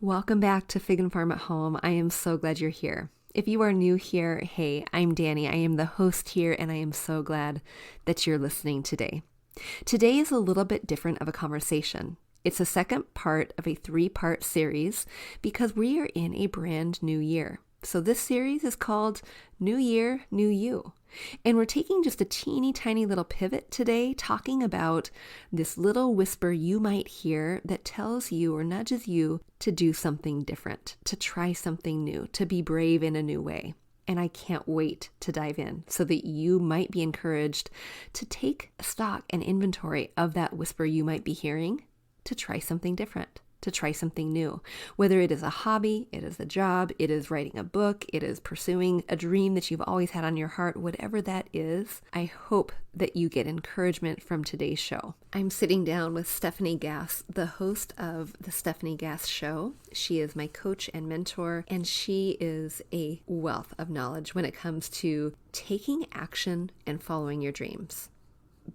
Welcome back to Fig and Farm at Home. I am so glad you're here. If you are new here, hey, I'm Danny. I am the host here, and I am so glad that you're listening today. Today is a little bit different of a conversation. It's a second part of a 3-part series because we are in a brand new year. So this series is called New Year, New You. And we're taking just a teeny tiny little pivot today, talking about this little whisper you might hear that tells you or nudges you to do something different, to try something new, to be brave in a new way. And I can't wait to dive in so that you might be encouraged to take stock and inventory of that whisper you might be hearing, to try something different, to try something new. Whether it is a hobby, it is a job, it is writing a book, it is pursuing a dream that you've always had on your heart, whatever that is, I hope that you get encouragement from today's show. I'm sitting down with Stefanie Gass, the host of the Stefanie Gass Show. She is my coach and mentor, and she is a wealth of knowledge when it comes to taking action and following your dreams.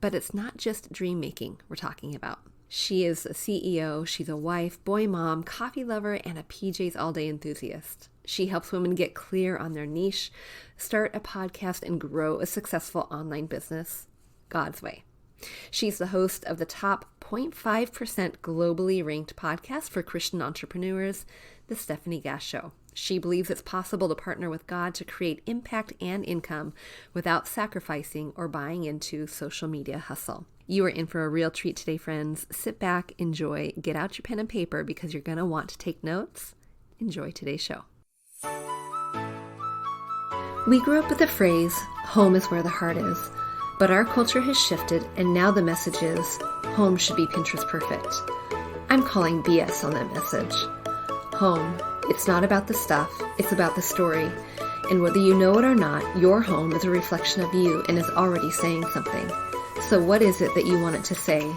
But it's not just dream making we're talking about. She is a CEO, she's a wife, boy mom, coffee lover, and a PJs all day enthusiast. She helps women get clear on their niche, start a podcast, and grow a successful online business God's way. She's the host of the top 0.5% globally ranked podcast for Christian entrepreneurs, the Stefanie Gass Show. She believes it's possible to partner with God to create impact and income without sacrificing or buying into social media hustle. You are in for a real treat today, friends. Sit back, enjoy, get out your pen and paper because you're going to want to take notes. Enjoy today's show. We grew up with the phrase, home is where the heart is, but our culture has shifted and now the message is, home should be Pinterest perfect. I'm calling BS on that message. Home, it's not about the stuff, it's about the story. And whether you know it or not, your home is a reflection of you and is already saying something. So what is it that you want it to say?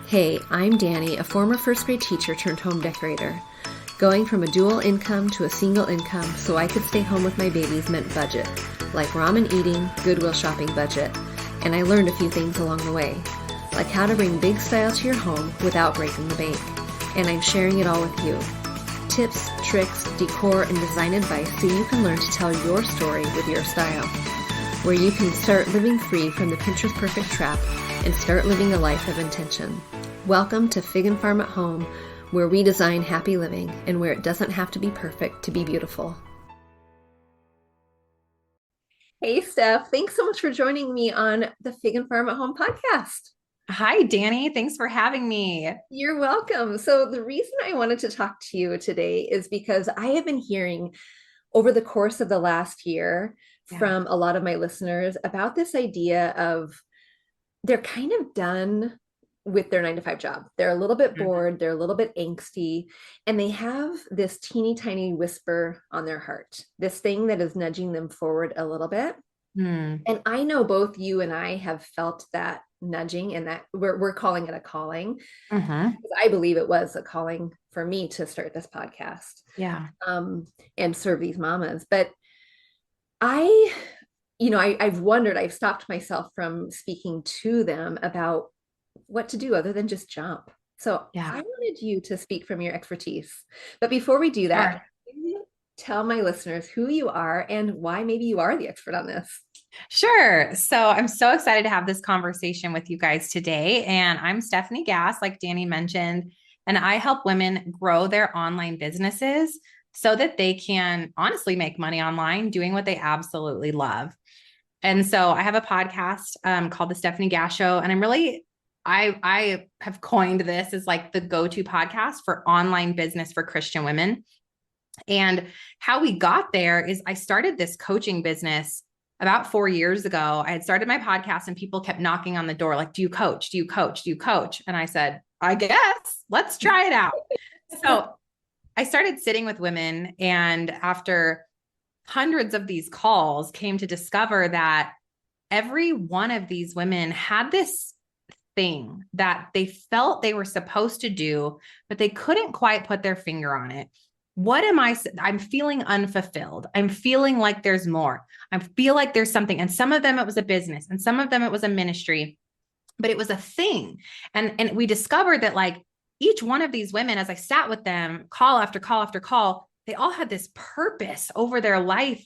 Hey, I'm Danny, a former first grade teacher turned home decorator. Going from a dual income to a single income so I could stay home with my babies meant budget, like ramen eating, Goodwill shopping budget. And I learned a few things along the way, like how to bring big style to your home without breaking the bank. And I'm sharing it all with you. Tips, tricks, decor, and design advice so you can learn to tell your story with your style, where you can start living free from the Pinterest perfect trap and start living a life of intention. Welcome to Fig and Farm at Home, where we design happy living and where it doesn't have to be perfect to be beautiful. Hey, Steph, thanks so much for joining me on the Fig and Farm at Home podcast. Hi, Danny. Thanks for having me. You're welcome. So the reason I wanted to talk to you today is because I have been hearing over the course of the last year from a lot of my listeners about this idea of they're kind of done with their 9-to-5 job. They're a little bit bored, they're a little bit angsty, and they have this teeny tiny whisper on their heart, this thing that is nudging them forward a little bit. And I know both you and I have felt that nudging, and that we're calling it a calling. I believe it was a calling for me to start this podcast. And serve these mamas. But I've wondered, I've stopped myself from speaking to them about what to do other than just jump. So I wanted you to speak from your expertise. But before we do that, can you tell my listeners who you are and why maybe you are the expert on this? Sure. So I'm so excited to have this conversation with you guys today. And I'm Stefanie Gass, like Danny mentioned, and I help women grow their online businesses so that they can honestly make money online doing what they absolutely love. And so I have a podcast called the Stefanie Gass Show. And I have coined this as like the go-to podcast for online business for Christian women. And how we got there is I started this coaching business about 4 years ago. I had started my podcast and people kept knocking on the door, like, do you coach? Do you coach? Do you coach? And I said, I guess let's try it out. So I started sitting with women, and after hundreds of these calls, came to discover that every one of these women had this thing that they felt they were supposed to do, but they couldn't quite put their finger on it. I'm feeling unfulfilled. I'm feeling like there's more. I feel like there's something. And some of them, it was a business, and some of them, it was a ministry, but it was a thing. And we discovered that, like, each one of these women, as I sat with them, call after call after call, they all had this purpose over their life,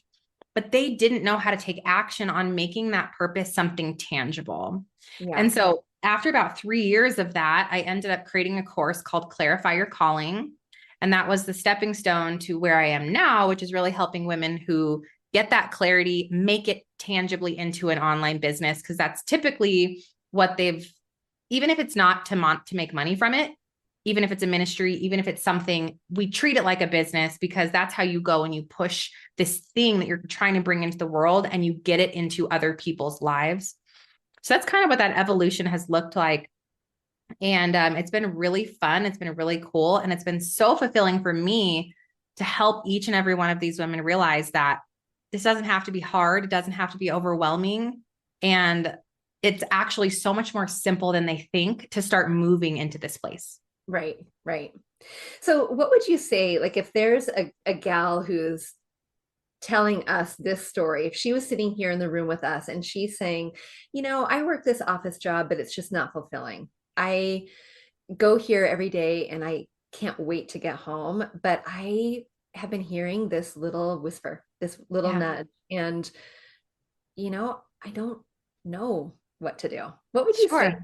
but they didn't know how to take action on making that purpose something tangible. Yeah. And so after about 3 years of that, I ended up creating a course called Clarify Your Calling. And that was the stepping stone to where I am now, which is really helping women who get that clarity, make it tangibly into an online business. Because that's typically what they've, even if it's not to make money from it, even if it's a ministry, even if it's something, we treat it like a business, because that's how you go and you push this thing that you're trying to bring into the world and you get it into other people's lives. So that's kind of what that evolution has looked like. And it's been really fun. It's been really cool. And it's been so fulfilling for me to help each and every one of these women realize that this doesn't have to be hard. It doesn't have to be overwhelming. And it's actually so much more simple than they think to start moving into this place. Right, right. So what would you say, like if there's a gal who's telling us this story, if she was sitting here in the room with us and she's saying, I work this office job, but it's just not fulfilling. I go here every day and I can't wait to get home, but I have been hearing this little whisper, this little nudge, and I don't know what to do. What would you say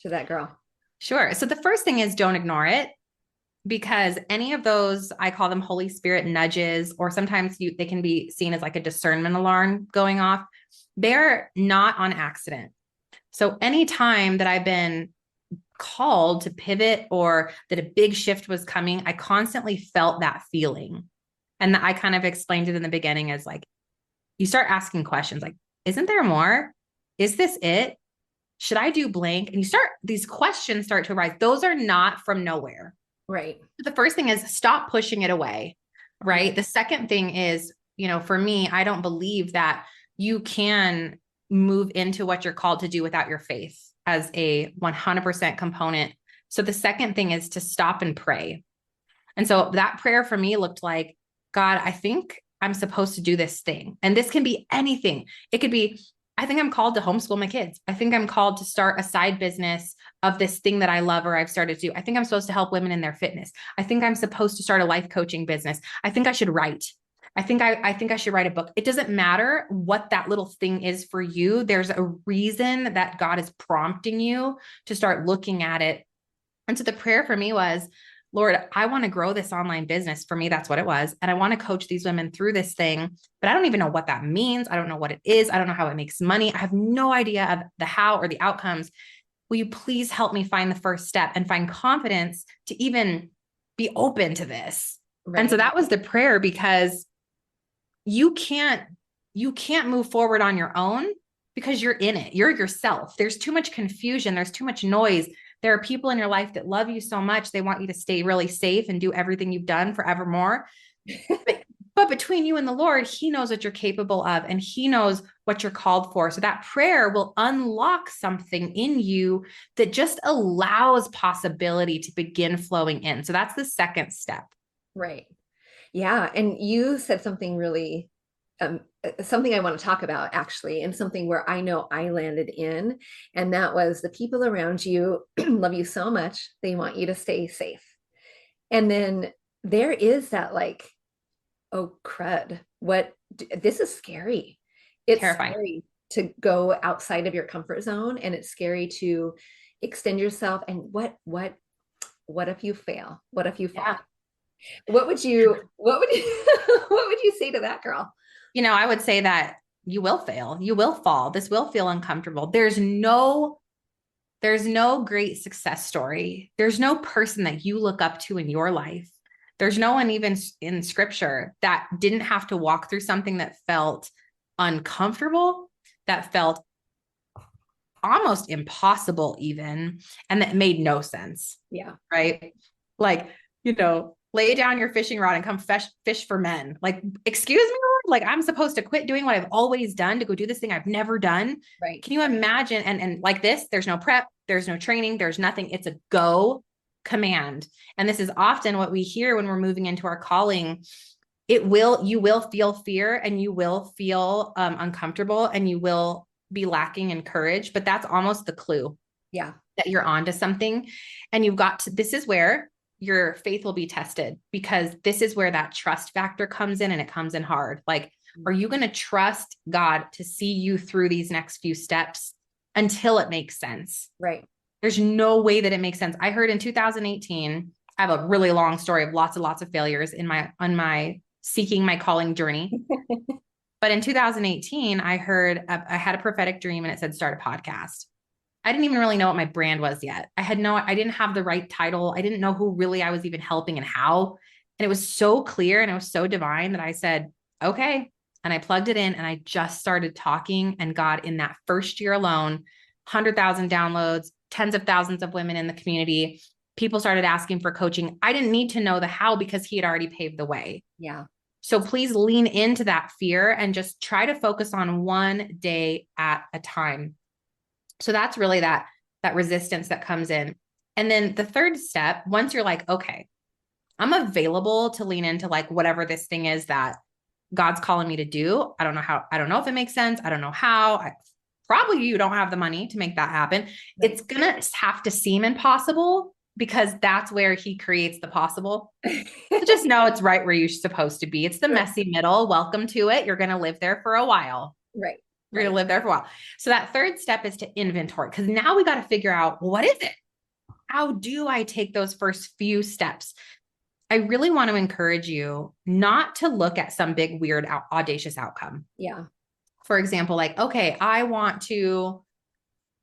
to that girl? Sure. So the first thing is, don't ignore it, because any of those, I call them Holy Spirit nudges, or sometimes they can be seen as like a discernment alarm going off. They're not on accident. So anytime that I've been called to pivot or that a big shift was coming, I constantly felt that feeling. And I kind of explained it in the beginning as like, you start asking questions like, isn't there more? Is this it? Should I do blank? And these questions start to arise. Those are not from nowhere. Right. The first thing is stop pushing it away. Right. The second thing is, for me, I don't believe that you can move into what you're called to do without your faith as a 100% component. So the second thing is to stop and pray. And so that prayer for me looked like, God, I think I'm supposed to do this thing. And this can be anything. It could be, I think I'm called to homeschool my kids. I think I'm called to start a side business of this thing that I love or I've started to do. I think I'm supposed to help women in their fitness. I think I'm supposed to start a life coaching business. I think I should write. I think I should write a book. It doesn't matter what that little thing is for you. There's a reason that God is prompting you to start looking at it. And so the prayer for me was, Lord, I want to grow this online business. For me, that's what it was. And I want to coach these women through this thing, but I don't even know what that means. I don't know what it is. I don't know how it makes money. I have no idea of the how or the outcomes. Will you please help me find the first step and find confidence to even be open to this? Right. And so that was the prayer, because you can't move forward on your own because you're in it. You're yourself. There's too much confusion. There's too much noise. There are people in your life that love you so much. They want you to stay really safe and do everything you've done forevermore. But between you and the Lord, He knows what you're capable of, and He knows what you're called for. So that prayer will unlock something in you that just allows possibility to begin flowing in. So that's the second step. Right. Yeah. And you said something really, something I want to talk about actually, and something where I know I landed in, and that was the people around you love you so much. They want you to stay safe. And then there is that like, oh crud, this is scary. It's terrifying. Scary to go outside of your comfort zone, and it's scary to extend yourself. And what if you fail? What if you fall? Yeah. What would you what would you say to that girl? I would say that you will fail. You will fall. This will feel uncomfortable. There's no great success story. There's no person that you look up to in your life. There's no one even in scripture that didn't have to walk through something that felt uncomfortable, that felt almost impossible even, and that made no sense. Yeah. Right. Like, lay down your fishing rod and come fish for men. Like, excuse me, Lord? Like, I'm supposed to quit doing what I've always done to go do this thing I've never done. Right. Can you imagine? And like this, there's no prep, there's no training, there's nothing. It's a go command. And this is often what we hear when we're moving into our calling. You will feel fear, and you will feel uncomfortable, and you will be lacking in courage, but that's almost the clue. Yeah. that you're onto something. And this is where your faith will be tested, because this is where that trust factor comes in, and it comes in hard. Like, are you going to trust God to see you through these next few steps until it makes sense? Right. There's no way that it makes sense. I heard in 2018, I have a really long story of lots and lots of failures on my seeking my calling journey. But in 2018, I had a prophetic dream, and it said, start a podcast. I didn't even really know what my brand was yet. I didn't have the right title. I didn't know who really I was even helping and how. And it was so clear and it was so divine that I said, okay. And I plugged it in, and I just started talking, and God, in that first year alone, 100,000 downloads, tens of thousands of women in the community. People started asking for coaching. I didn't need to know the how, because he had already paved the way. Yeah. So please lean into that fear and just try to focus on one day at a time. So that's really that resistance that comes in. And then the third step, once you're like, okay, I'm available to lean into like whatever this thing is that God's calling me to do. I don't know if it makes sense. I don't know how. Probably you don't have the money to make that happen. Right. It's going to have to seem impossible, because that's where he creates the possible. So just know it's right where you're supposed to be. It's the messy middle. Welcome to it. You're going to live there for a while. Right. You're going to live there for a while. So that third step is to inventory, because now we got to figure out, what is it? How do I take those first few steps? I really want to encourage you not to look at some big, weird, audacious outcome. Yeah. For example, like, okay, I want to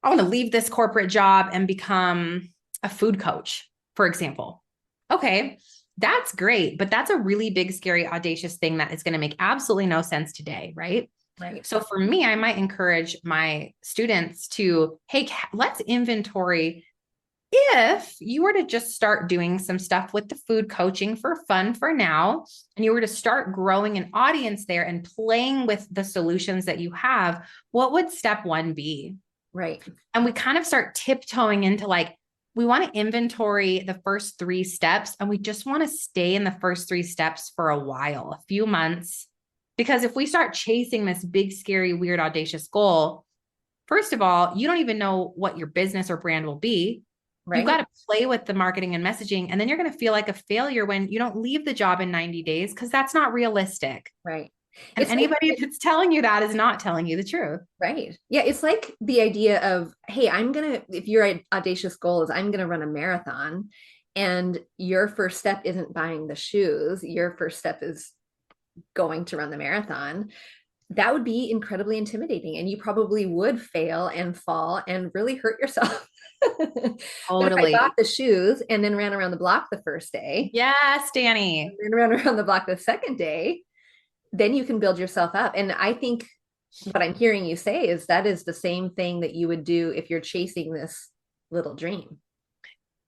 leave this corporate job and become a food coach, for example. Okay, that's great, but that's a really big, scary, audacious thing that is going to make absolutely no sense today, right? Right. So for me, I might encourage my students to, hey, let's inventory. If you were to just start doing some stuff with the food coaching for fun for now, and you were to start growing an audience there and playing with the solutions that you have, what would step one be? Right. And we kind of start tiptoeing into like, we want to inventory the first 3 steps, and we just want to stay in the first 3 steps for a while, a few months. Because if we start chasing this big, scary, weird, audacious goal, first of all, you don't even know what your business or brand will be. Right. You've got to play with the marketing and messaging, and then you're going to feel like a failure when you don't leave the job in 90 days, because that's not realistic. Right. And it's anybody that's telling you that is not telling you the truth. Right. Yeah. It's like the idea of, hey, if your audacious goal is I'm going to run a marathon, and your first step isn't buying the shoes, your first step is going to run the marathon, that would be incredibly intimidating. And you probably would fail and fall and really hurt yourself. But if I bought the shoes and then ran around the block the first day. Yes, Danny. And then ran around the block the second day, then you can build yourself up. And I think what I'm hearing you say is that is the same thing that you would do if you're chasing this little dream.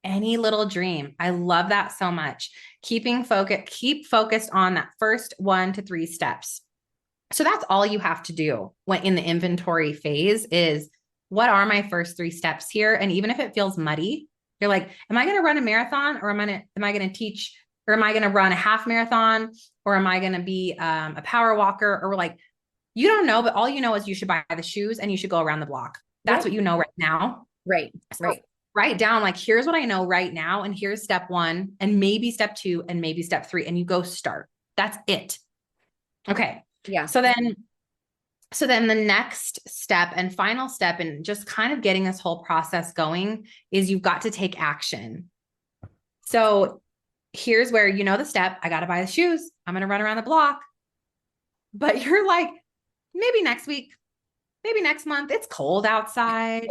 Any little dream. I love that so much. Keep focused on that first 1 to 3 steps. So that's all you have to do when in the inventory phase is, what are my first 3 steps here? And even if it feels muddy, you're like, am I going to run a marathon, or am I going to teach, or am I going to run a half marathon, or am I going to be a power walker? Or like, you don't know, but all you know is you should buy the shoes and you should go around the block. That's what you know right now. Right. So write down, like, here's what I know right now. And here's step 1 and maybe step 2 and maybe step 3. And you go start. That's it. Okay. Yeah. So then the next step and final step and just kind of getting this whole process going is you've got to take action. So here's where, the step, I got to buy the shoes. I'm going to run around the block. But you're like, maybe next week, maybe next month. It's cold outside.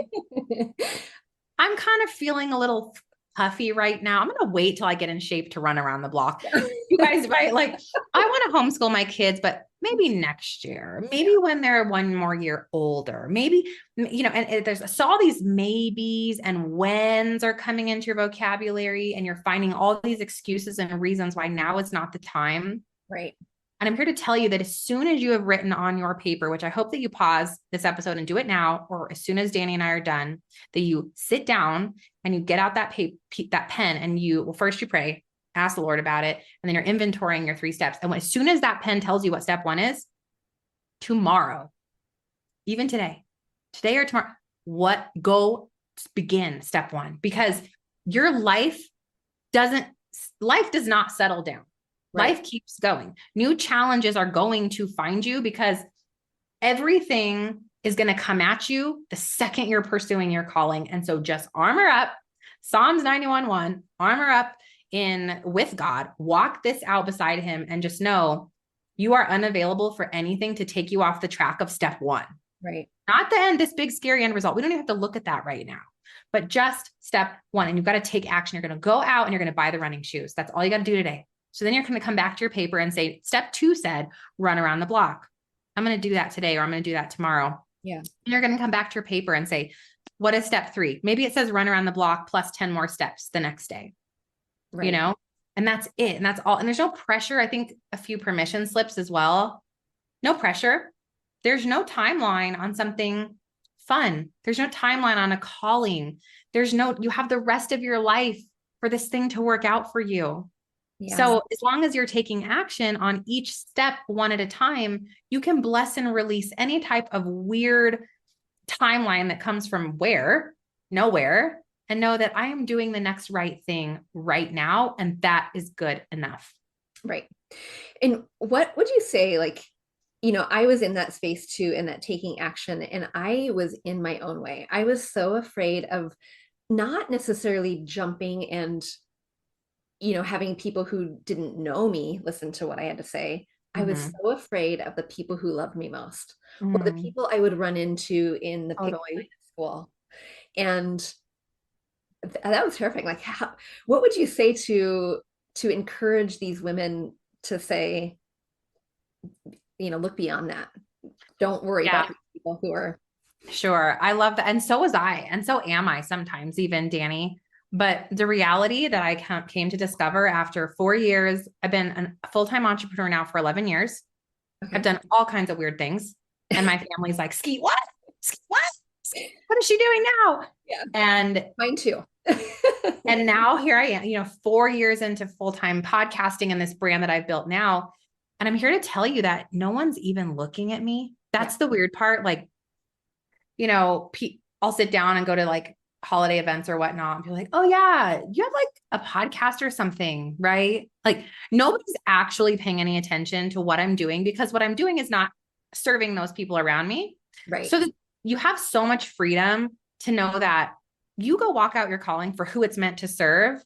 I'm kind of feeling a little puffy right now. I'm going to wait till I get in shape to run around the block. You guys, right? Like, I want to homeschool my kids, but maybe next year, maybe when they're 1 more year older, maybe, and there's all these maybes and whens are coming into your vocabulary, and you're finding all these excuses and reasons why now is not the time. Right. And I'm here to tell you that as soon as you have written on your paper, which I hope that you pause this episode and do it now, or as soon as Danny and I are done, that you sit down and you get out that pen, and first you pray, ask the Lord about it, and then you're inventorying your 3 steps. And as soon as that pen tells you what step 1 is, tomorrow, even today or tomorrow, go begin step one, because your life does not settle down. Right. Life keeps going. New challenges are going to find you, because everything is going to come at you the second you're pursuing your calling. And so just armor up. Psalms 91:1, armor up in with God, walk this out beside him, and just know you are unavailable for anything to take you off the track of step one. Right. Not the end, this big scary end result. We don't even have to look at that right now, but just step one. And you've got to take action. You're going to go out and you're going to buy the running shoes. That's all you got to do today. So then you're going to come back to your paper and say, step 2 said, run around the block. I'm going to do that today, or I'm going to do that tomorrow. Yeah. And you're going to come back to your paper and say, what is step 3? Maybe it says run around the block plus 10 more steps the next day, Right. you know, and that's it. And that's all. And there's no pressure. I think a few permission slips as well. No pressure. There's no timeline on something fun. There's no timeline on a calling. You have the rest of your life for this thing to work out for you. Yeah. So as long as you're taking action on each step one at a time, you can bless and release any type of weird timeline that comes from nowhere, and know that I am doing the next right thing right now. And that is good enough. Right. And what would you say, like, I was in that space too, in that taking action, and I was in my own way. I was so afraid of not necessarily jumping and, having people who didn't know me listen to what I had to say. I was so afraid of the people who loved me most, or the people I would run into in the Totally. school. And that was terrifying. Like, what would you say to encourage these women to say, look beyond that. Don't worry about the people who are. Sure. I love that. And so was I. And so am I sometimes, even Danny. But the reality that I came to discover after 4 years, I've been a full-time entrepreneur now for 11 years. Okay. I've done all kinds of weird things. And my family's like, Ski, what? Ski, what? What is she doing now? Yeah. And mine too. And now here I am, 4 years into full-time podcasting and this brand that I've built now. And I'm here to tell you that no one's even looking at me. That's the weird part. Like, I'll sit down and go to like holiday events or whatnot and be like, oh yeah, you have like a podcast or something, right? Like nobody's actually paying any attention to what I'm doing, because what I'm doing is not serving those people around me. Right. So that you have so much freedom to know that you go walk out your calling for who it's meant to serve,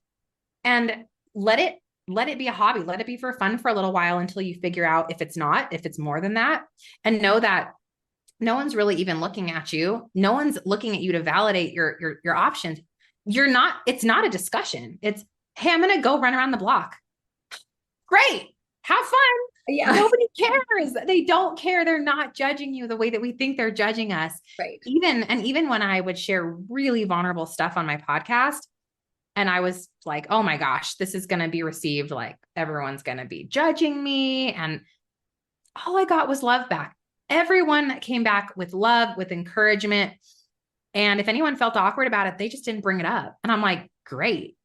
and let it be a hobby. Let it be for fun for a little while until you figure out if it's more than that, and know that no one's really even looking at you. No one's looking at you to validate your options. It's not a discussion. It's, hey, I'm going to go run around the block. Great. Have fun. Yeah. Nobody cares. They don't care. They're not judging you the way that we think they're judging us. Right. Even when I would share really vulnerable stuff on my podcast, and I was like, oh my gosh, this is going to be received like everyone's going to be judging me. And all I got was love back. Everyone came back with love, with encouragement. And if anyone felt awkward about it, they just didn't bring it up. And I'm like, great.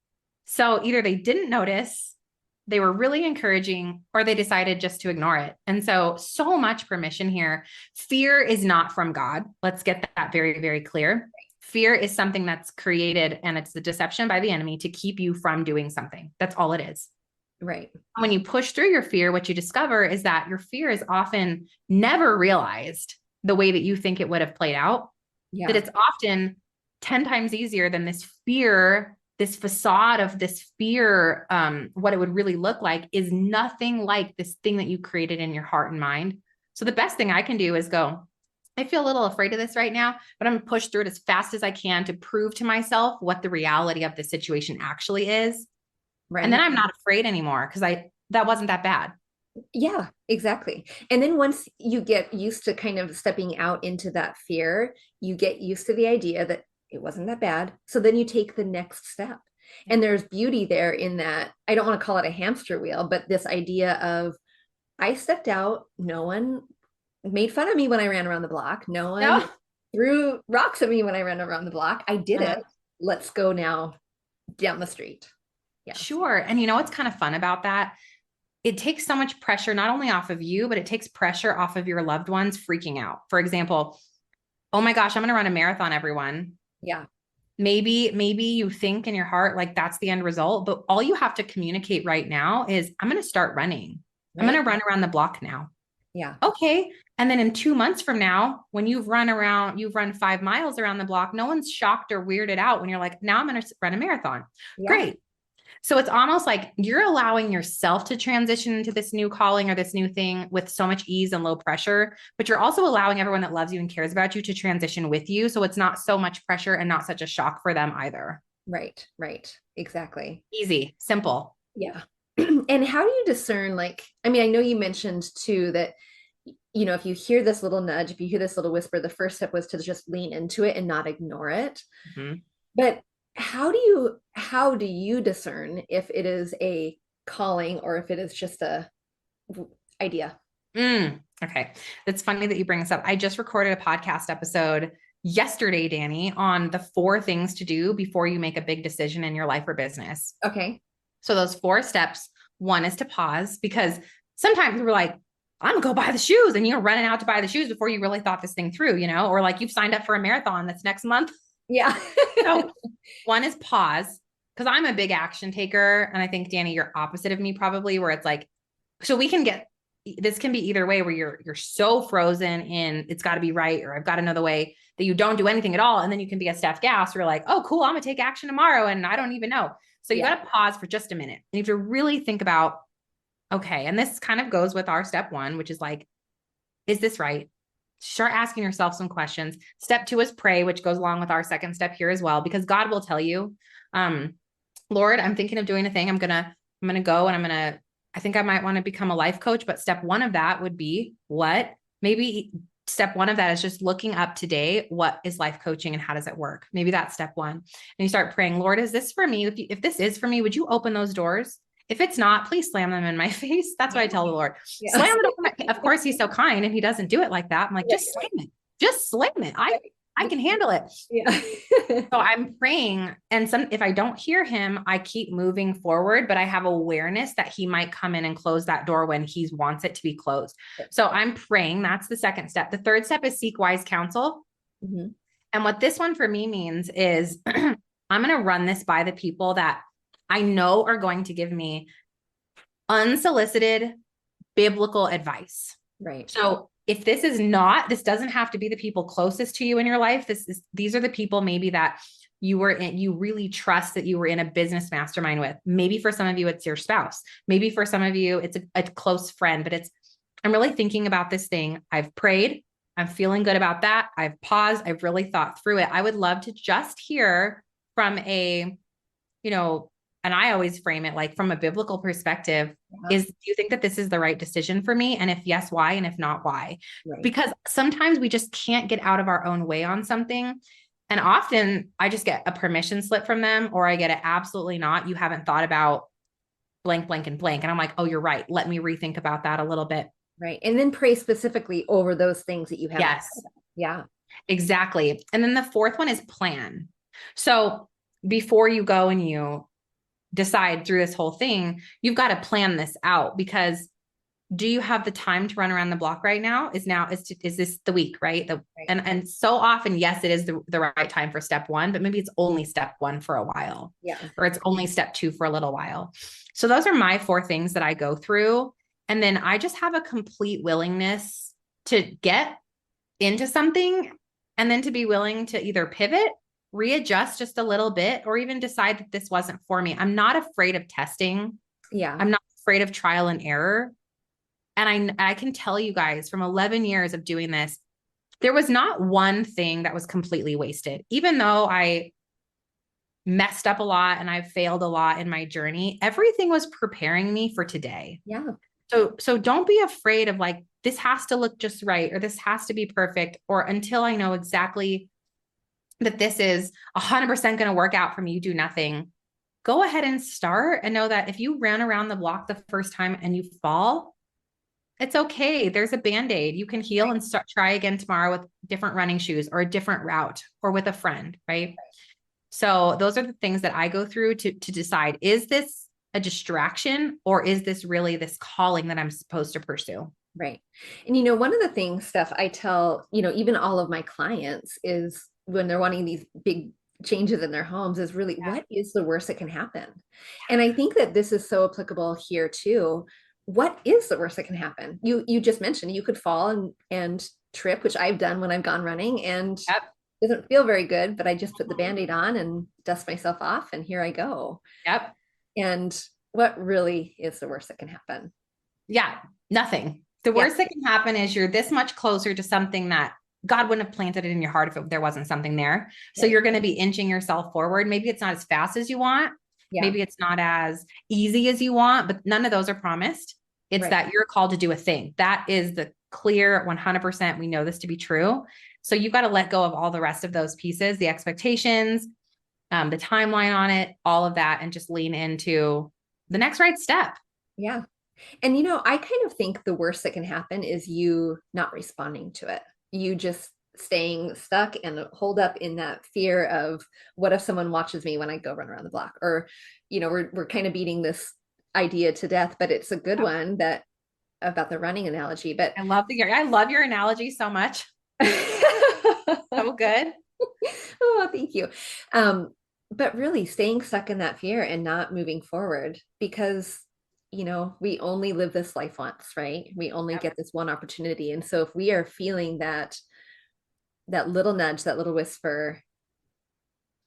So either they didn't notice, they were really encouraging, or they decided just to ignore it. And so much permission here. Fear is not from God. Let's get that very, very clear. Fear is something that's created, and it's the deception by the enemy to keep you from doing something. That's all it is. Right. When you push through your fear, what you discover is that your fear is often never realized the way that you think it would have played out. Yeah. That it's often 10 times easier than this fear, this facade of this fear, what it would really look like is nothing like this thing that you created in your heart and mind. So the best thing I can do is go, I feel a little afraid of this right now, but I'm going to push through it as fast as I can to prove to myself what the reality of the situation actually is. Right. And then I'm not afraid anymore, because that wasn't that bad. Yeah, exactly. And then once you get used to kind of stepping out into that fear, you get used to the idea that it wasn't that bad. So then you take the next step. And there's beauty there in that. I don't want to call it a hamster wheel, but this idea of, I stepped out, no one made fun of me when I ran around the block. No one threw rocks at me when I ran around the block. I did it. Let's go now down the street. Yeah. Sure. And what's kind of fun about that? It takes so much pressure, not only off of you, but it takes pressure off of your loved ones freaking out. For example, oh my gosh, I'm going to run a marathon, everyone. Yeah. Maybe you think in your heart, like that's the end result, but all you have to communicate right now is I'm going to start running. I'm going Right. to run around the block now. Yeah. Okay. And then in 2 months from now, when you've run 5 miles around the block, no one's shocked or weirded out when you're like, now I'm going to run a marathon. Yeah. Great. So it's almost like you're allowing yourself to transition into this new calling or this new thing with so much ease and low pressure, but you're also allowing everyone that loves you and cares about you to transition with you. So it's not so much pressure and not such a shock for them either. Right. Right. Exactly. Easy, simple. Yeah. And how do you discern, like, I mean, I know you mentioned too that, if you hear this little nudge, if you hear this little whisper, the first step was to just lean into it and not ignore it. Mm-hmm. But how do you discern if it is a calling or if it is just a idea? Okay. It's funny that you bring this up. I just recorded a podcast episode yesterday, Danny, on the 4 things to do before you make a big decision in your life or business. Okay. So those 4 steps, one is to pause, because sometimes we're like, I'm gonna go buy the shoes, and you're running out to buy the shoes before you really thought this thing through, or like you've signed up for a marathon that's next month. Yeah. So one is pause, because I'm a big action taker. And I think, Danny, you're opposite of me probably, where it's like, so this can be either way, where you're so frozen in it's got to be right, or I've got to know the way, that you don't do anything at all. And then you can be a Steph Gass, where you're like, oh, cool, I'm gonna take action tomorrow, and I don't even know. So you got to pause for just a minute. And you have to really think about, okay, and this kind of goes with our step 1, which is like, is this right? Start asking yourself some questions. Step 2 is pray, which goes along with our second step here as well, because God will tell you, Lord, I'm thinking of doing a thing. I'm going to go, and I think I might want to become a life coach. But step 1 of that would be what? Maybe step 1 of that is just looking up today, what is life coaching and how does it work? Maybe that's step 1. And you start praying, Lord, is this for me? If this is for me, would you open those doors? If it's not, please slam them in my face. That's what I tell the Lord. Yeah. Slam it. Of course, he's so kind and he doesn't do it like that. I'm like, just slam it. Just slam it. I can handle it. Yeah. So I'm praying, and if I don't hear him, I keep moving forward, but I have awareness that he might come in and close that door when he wants it to be closed. So I'm praying. That's the second step. The third step is seek wise counsel. Mm-hmm. And what this one for me means is I'm going to run this by the people that I know are going to give me unsolicited biblical advice. Right. So if this doesn't have to be the people closest to you in your life. These are the people maybe that you really trust, that you were in a business mastermind with. Maybe for some of you, it's your spouse. Maybe for some of you, it's a close friend, but I'm really thinking about this thing. I've prayed. I'm feeling good about that. I've paused. I've really thought through it. I would love to just hear from and I always frame it like from a biblical perspective, do you think that this is the right decision for me? And if yes, why? And if not, why? Right. Because sometimes we just can't get out of our own way on something. And often I just get a permission slip from them, or I get it absolutely not. You haven't thought about blank, blank, and blank. And I'm like, oh, you're right. Let me rethink about that a little bit. Right. And then pray specifically over those things that you have. Yes. Yeah, exactly. And then the fourth one is plan. So before you go and you decide through this whole thing, you've got to plan this out, because do you have the time to run around the block right now? Is this the week, right? Right. And so often, yes, it is the right time for step 1, but maybe it's only step 1 for a while. Yeah. Or it's only step 2 for a little while. So those are my 4 things that I go through. And then I just have a complete willingness to get into something, and then to be willing to either pivot, readjust just a little bit, or even decide that this wasn't for me. I'm not afraid of testing. Yeah. I'm not afraid of trial and error. And I can tell you guys, from 11 years of doing this, there was not one thing that was completely wasted. Even though I messed up a lot and I've failed a lot in my journey, everything was preparing me for today. Yeah. So don't be afraid of like, this has to look just right, or this has to be perfect, or until I know exactly that this is 100% going to work out for me, you do nothing. Go ahead and start, and know that if you ran around the block the first time and you fall, it's okay. There's a Band-Aid. You can heal and try again tomorrow with different running shoes, or a different route, or with a friend, right? So those are the things that I go through to decide, is this a distraction, or is this really this calling that I'm supposed to pursue? Right. And, one of the things, Steph, I tell, even all of my clients is, when they're wanting these big changes in their homes is really, Yeah. what is the worst that can happen? And I think that this is so applicable here too. What is the worst that can happen? You just mentioned you could fall and trip, which I've done when I've gone running, and Yep. it doesn't feel very good, but I just put the Band-Aid on and dust myself off, and here I go. Yep. And what really is the worst that can happen? Yeah. Nothing. The worst that can happen is you're this much closer to something that God wouldn't have planted it in your heart if there wasn't something there. So you're going to be inching yourself forward. Maybe it's not as fast as you want. Yeah. Maybe it's not as easy as you want, but none of those are promised. It's that you're called to do a thing. That is the clear 100%. We know this to be true. So you've got to let go of all the rest of those pieces, the expectations, the timeline on it, all of that, and just lean into the next right step. Yeah. And, you know, I kind of think the worst that can happen is you not responding to it. You just staying stuck and hold up in that fear of, what if someone watches me when I go run around the block? Or, you know, we're kind of beating this idea to death, but it's a good one, that about the running analogy. But I love your analogy so much. So good. Oh, thank you. But really staying stuck in that fear and not moving forward, because, you know, we only live this life once, right? We only get this one opportunity. And so if we are feeling that little nudge, that little whisper,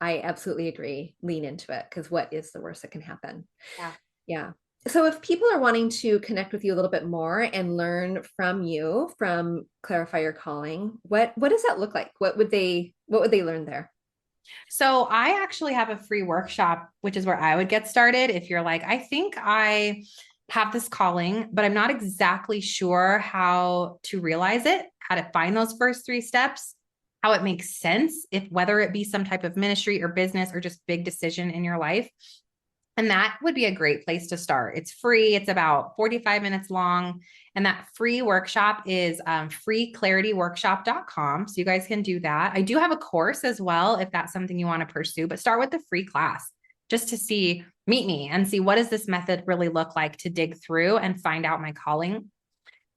I absolutely agree. Lean into it, because what is the worst that can happen? Yeah. Yeah. So if people are wanting to connect with you a little bit more and learn from you, from Clarify Your Calling, what does that look like? What would they learn there? So I actually have a free workshop, which is where I would get started. If you're like, I think I have this calling, but I'm not exactly sure how to realize it, how to find those first 3 steps, how it makes sense, whether it be some type of ministry or business or just big decision in your life. And that would be a great place to start. It's free. It's about 45 minutes long. And that free workshop is freeclarityworkshop.com. So you guys can do that. I do have a course as well, if that's something you want to pursue, but start with the free class just to meet me and see, what does this method really look like to dig through and find out my calling.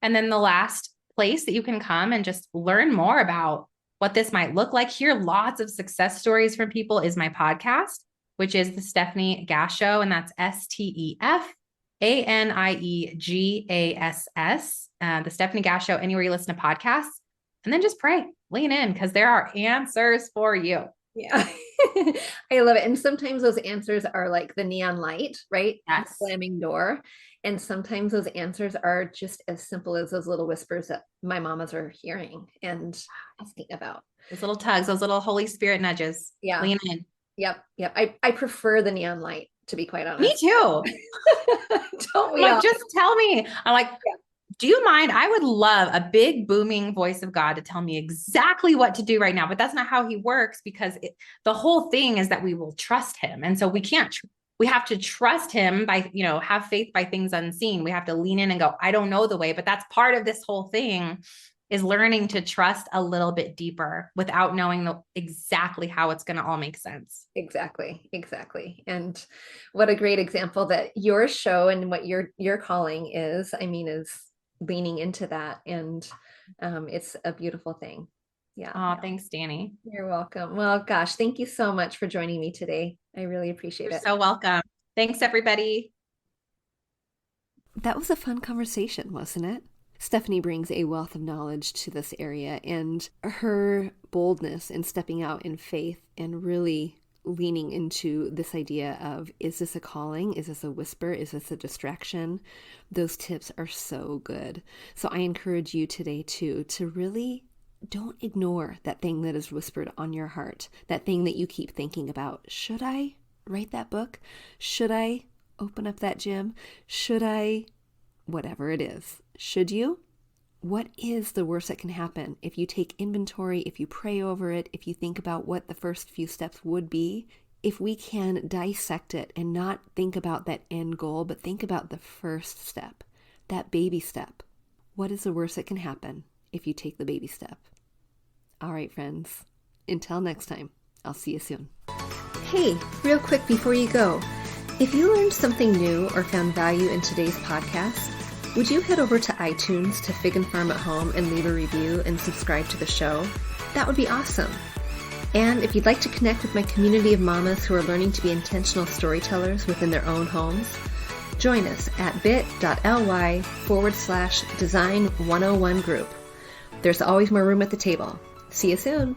And then the last place that you can come and just learn more about what this might look like, hear lots of success stories from people, is my podcast, which is the Stefanie Gass Show. And that's STEFANIEGASS, the Stefanie Gass Show, anywhere you listen to podcasts. And then just pray, lean in, because there are answers for you. Yeah. I love it. And sometimes those answers are like the neon light, right? Yes. The slamming door. And sometimes those answers are just as simple as those little whispers that my mamas are hearing and asking about. Those little tugs, those little Holy Spirit nudges. Yeah. Lean in. Yep. I prefer the neon light, to be quite honest. Me too. Don't we all? Just tell me. I'm like, do you mind? I would love a big booming voice of God to tell me exactly what to do right now, but that's not how he works, because the whole thing is that we will trust him. And so we have to trust him by, have faith by things unseen. We have to lean in and go, I don't know the way, but that's part of this whole thing, is learning to trust a little bit deeper without knowing exactly how it's going to all make sense. Exactly. And what a great example that your show and what your calling is leaning into that. And it's a beautiful thing. Yeah. Oh, thanks, Danny. You're welcome. Well, gosh, thank you so much for joining me today. I really appreciate it. You're so welcome. Thanks, everybody. That was a fun conversation, wasn't it? Stefanie brings a wealth of knowledge to this area, and her boldness in stepping out in faith and really leaning into this idea of, is this a calling? Is this a whisper? Is this a distraction? Those tips are so good. So I encourage you today to really don't ignore that thing that is whispered on your heart, that thing that you keep thinking about. Should I write that book? Should I open up that gym? Should I, whatever it is, should you? What is the worst that can happen if you take inventory, if you pray over it, if you think about what the first few steps would be? If we can dissect it and not think about that end goal, but think about the first step, that baby step. What is the worst that can happen if you take the baby step? All right, friends, until next time, I'll see you soon. Hey, real quick before you go, if you learned something new or found value in today's podcast, would you head over to iTunes to Fig and Farm at Home and leave a review and subscribe to the show? That would be awesome. And if you'd like to connect with my community of mamas who are learning to be intentional storytellers within their own homes, join us at bit.ly/design101 group. There's always more room at the table. See you soon.